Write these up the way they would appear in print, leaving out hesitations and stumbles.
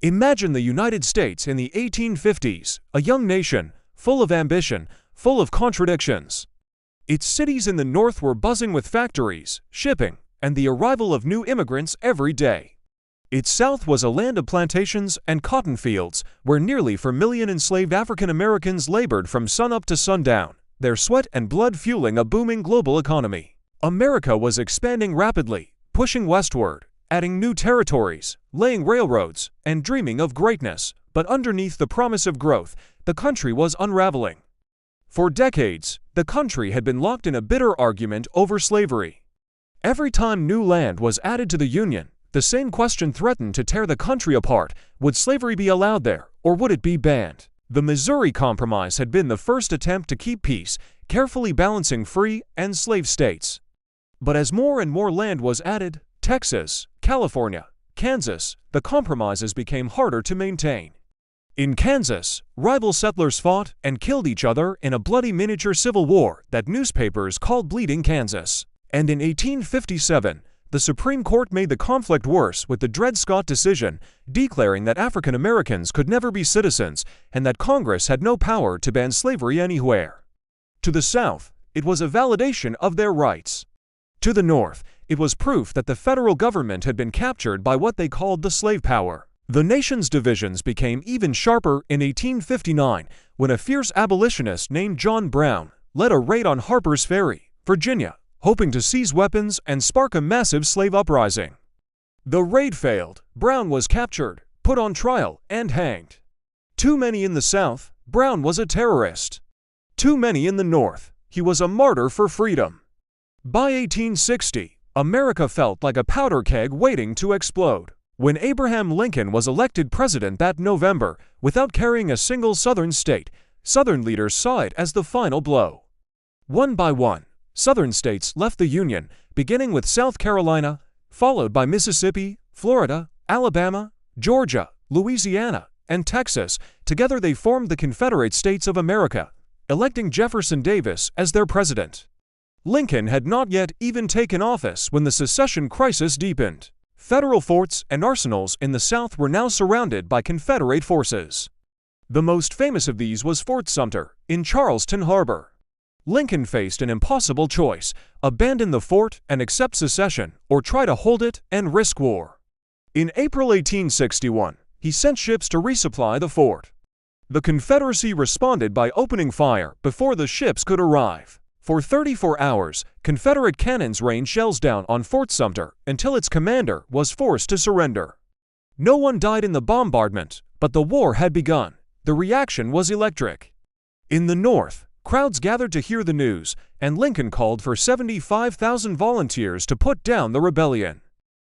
Imagine the United States in the 1850s, a young nation, full of ambition, full of contradictions. Its cities in the north were buzzing with factories, shipping, and the arrival of new immigrants every day. Its south was a land of plantations and cotton fields, where nearly 4 million enslaved African Americans labored from sunup to sundown, their sweat and blood fueling a booming global economy. America was expanding rapidly, pushing westward, adding new territories, laying railroads, and dreaming of greatness, but underneath the promise of growth, the country was unraveling. For decades, the country had been locked in a bitter argument over slavery. Every time new land was added to the Union, the same question threatened to tear the country apart: would slavery be allowed there, or would it be banned? The Missouri Compromise had been the first attempt to keep peace, carefully balancing free and slave states. But as more and more land was added, Texas, California, Kansas, the compromises became harder to maintain. In Kansas, rival settlers fought and killed each other in a bloody miniature civil war that newspapers called Bleeding Kansas. And in 1857, the Supreme Court made the conflict worse with the Dred Scott decision, declaring that African Americans could never be citizens and that Congress had no power to ban slavery anywhere. To the South, it was a validation of their rights. To the North, it was proof that the federal government had been captured by what they called the slave power. The nation's divisions became even sharper in 1859 when a fierce abolitionist named John Brown led a raid on Harpers Ferry, Virginia, hoping to seize weapons and spark a massive slave uprising. The raid failed. Brown was captured, put on trial, and hanged. Too many in the South, Brown was a terrorist. Too many in the North, he was a martyr for freedom. By 1860, America felt like a powder keg waiting to explode. When Abraham Lincoln was elected president that November, without carrying a single Southern state, Southern leaders saw it as the final blow. One by one, Southern states left the Union, beginning with South Carolina, followed by Mississippi, Florida, Alabama, Georgia, Louisiana, and Texas. Together they formed the Confederate States of America, electing Jefferson Davis as their president. Lincoln had not yet even taken office when the secession crisis deepened. Federal forts and arsenals in the South were now surrounded by Confederate forces. The most famous of these was Fort Sumter, in Charleston Harbor. Lincoln faced an impossible choice: abandon the fort and accept secession, or try to hold it and risk war. In April 1861, he sent ships to resupply the fort. The Confederacy responded by opening fire before the ships could arrive. For 34 hours, Confederate cannons rained shells down on Fort Sumter until its commander was forced to surrender. No one died in the bombardment, but the war had begun. The reaction was electric. In the North, crowds gathered to hear the news, and Lincoln called for 75,000 volunteers to put down the rebellion.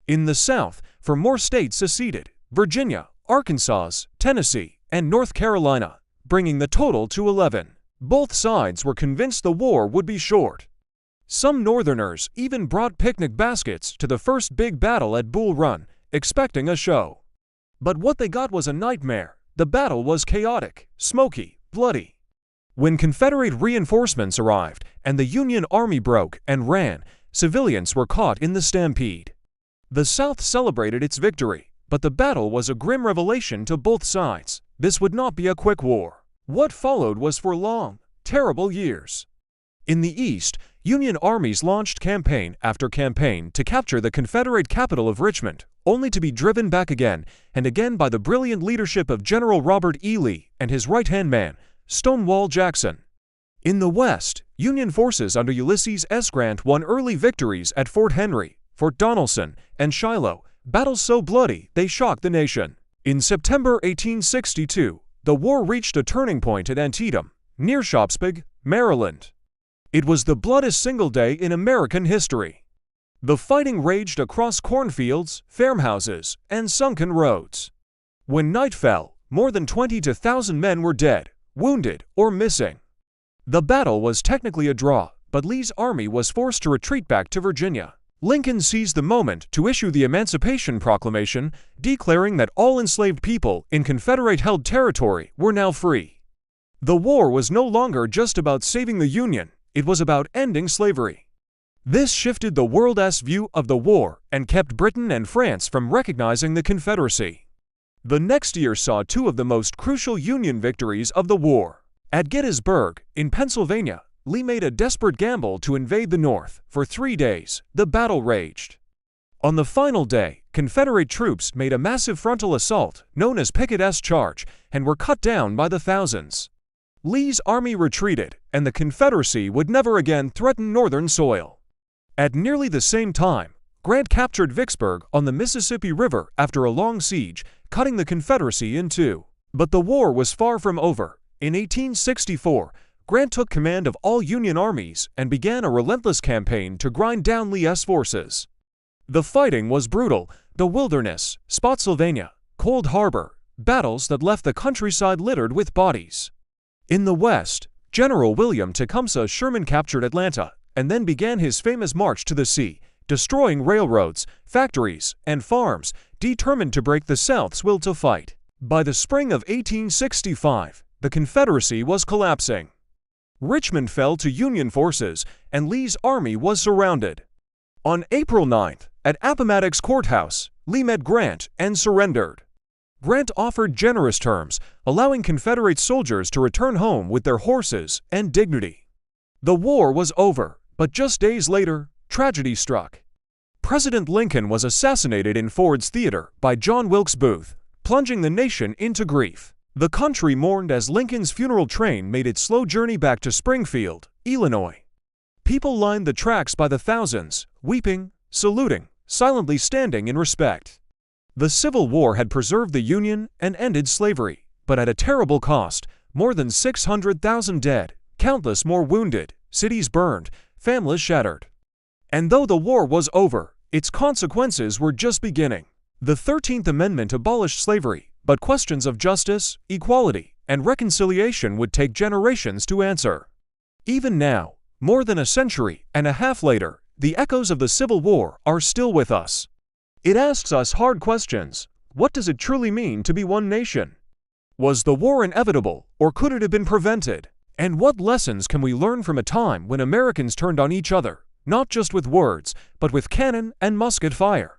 In the South, for more states seceded: Virginia, Arkansas, Tennessee, and North Carolina, bringing the total to 11. Both sides were convinced the war would be short. Some Northerners even brought picnic baskets to the first big battle at Bull Run, expecting a show. But what they got was a nightmare. The battle was chaotic, smoky, bloody. When Confederate reinforcements arrived and the Union Army broke and ran, civilians were caught in the stampede. The South celebrated its victory, but the battle was a grim revelation to both sides. This would not be a quick war. What followed was for long, terrible years. In the East, Union armies launched campaign after campaign to capture the Confederate capital of Richmond, only to be driven back again and again by the brilliant leadership of General Robert E. Lee and his right-hand man, Stonewall Jackson. In the West, Union forces under Ulysses S. Grant won early victories at Fort Henry, Fort Donelson, and Shiloh, battles so bloody they shocked the nation. In September 1862, the war reached a turning point at Antietam, near Shopsburg, Maryland. It was the bloodiest single day in American history. The fighting raged across cornfields, farmhouses, and sunken roads. When night fell, more than 20,000 men were dead, wounded, or missing. The battle was technically a draw, but Lee's army was forced to retreat back to Virginia. Lincoln seized the moment to issue the Emancipation Proclamation, declaring that all enslaved people in Confederate-held territory were now free. The war was no longer just about saving the Union, it was about ending slavery. This shifted the world's view of the war and kept Britain and France from recognizing the Confederacy. The next year saw two of the most crucial Union victories of the war. At Gettysburg, in Pennsylvania, Lee made a desperate gamble to invade the North. For 3 days, the battle raged. On the final day, Confederate troops made a massive frontal assault, known as Pickett's Charge, and were cut down by the thousands. Lee's army retreated, and the Confederacy would never again threaten Northern soil. At nearly the same time, Grant captured Vicksburg on the Mississippi River after a long siege, cutting the Confederacy in two. But the war was far from over. In 1864, Grant took command of all Union armies and began a relentless campaign to grind down Lee's forces. The fighting was brutal: the Wilderness, Spotsylvania, Cold Harbor, battles that left the countryside littered with bodies. In the West, General William Tecumseh Sherman captured Atlanta and then began his famous march to the sea, destroying railroads, factories, and farms, determined to break the South's will to fight. By the spring of 1865, the Confederacy was collapsing. Richmond fell to Union forces, and Lee's army was surrounded. On April 9th, at Appomattox Courthouse, Lee met Grant and surrendered. Grant offered generous terms, allowing Confederate soldiers to return home with their horses and dignity. The war was over, but just days later, tragedy struck. President Lincoln was assassinated in Ford's Theater by John Wilkes Booth, plunging the nation into grief. The country mourned as Lincoln's funeral train made its slow journey back to Springfield, Illinois. People lined the tracks by the thousands, weeping, saluting, silently standing in respect. The Civil War had preserved the Union and ended slavery, but at a terrible cost: more than 600,000 dead, countless more wounded, cities burned, families shattered. And though the war was over, its consequences were just beginning. The 13th Amendment abolished slavery, but questions of justice, equality, and reconciliation would take generations to answer. Even now, more than a century and a half later, the echoes of the Civil War are still with us. It asks us hard questions. What does it truly mean to be one nation? Was the war inevitable, or could it have been prevented? And what lessons can we learn from a time when Americans turned on each other, not just with words, but with cannon and musket fire?